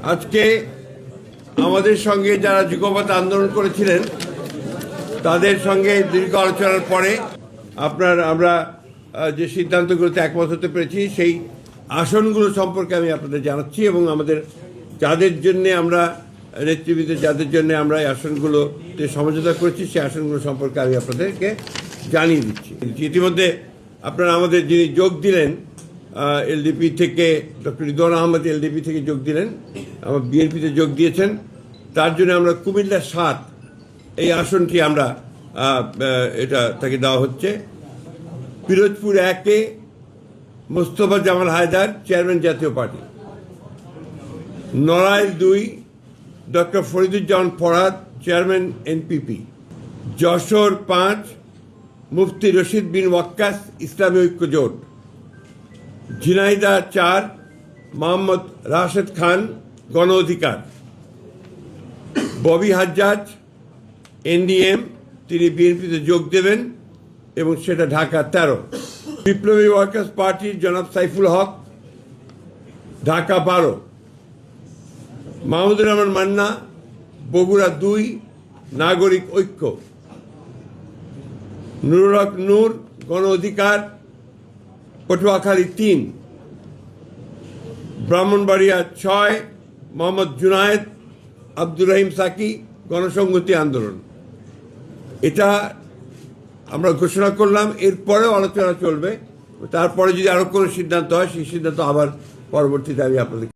আজকে আমাদের সঙ্গে যারা যুগপৎ আন্দোলন করেছিলেন তাদের সঙ্গে দীর্ঘ আলোচনার পরে আমরা যে সিদ্ধান্তগুলোতে একমত হতে পেরেছি সেই আসনগুলো সম্পর্কে আমি আপনাদের জানাচ্ছি এবং আমাদের যাদের জন্য আমরা নেতৃবৃন্দ যাদের জন্য আমরা এই আসনগুলোতে সমঝোতা করেছি সেই আসনগুলো সম্পর্কে আমি আপনাদেরকে জানিয়ে দিচ্ছি। ইতিমধ্যে আপনারা আমাদের যিনি যোগ দিলেন এলডিপি থেকে ডক্টর রিদওয়ান আহমেদ এলডিপি থেকে যোগ দিলেন, আমার বিএনপিতে যোগ দিয়েছেন, তার জন্য আমরা কুমিল্লা ৭ এই আসনটি আমরা এটা তাকে দেওয়া হচ্ছে। পিরোজপুর ১-এ মোস্তফা জামাল হায়দার, চেয়ারম্যান জাতীয় party. Narail ২ doctor Fariduzzaman Farhad, chairman NPP. Jessore ৫ মুফতি রশিদ বিন ওয়াক্কাস, ইসলামী ঐক্য জোট। ঝিনাইদহ ৪ মোহাম্মদ রাশেদ খান, গণ অধিকার। ববি হাজ্জাজ এনডিএম, তিনি বিএনপিতে যোগ দেবেন এবং সেটা ঢাকা ১৩। বিপ্লবী ওয়ার্কার্স পার্টির জনাব সাইফুল হক, ঢাকা ১২। মাহমুদুর রহমান মান্না, বগুড়া ২ নাগরিক ঐক্য। নুরুল হক নূর, গণ অধিকার, পটুয়াখালী ৩। ব্রাহ্মণবাড়িয়া ৬ মোহাম্মদ জুনায়েদ আব্দুর রহিম সাকি, গণসংহতি আন্দোলন। এটা আমরা ঘোষণা করলাম, এরপরেও আলোচনা চলবে। তারপরে যদি আরও কোনো সিদ্ধান্ত হয় সেই সিদ্ধান্ত আবার পরবর্তীতে আমি আপনাদেরকে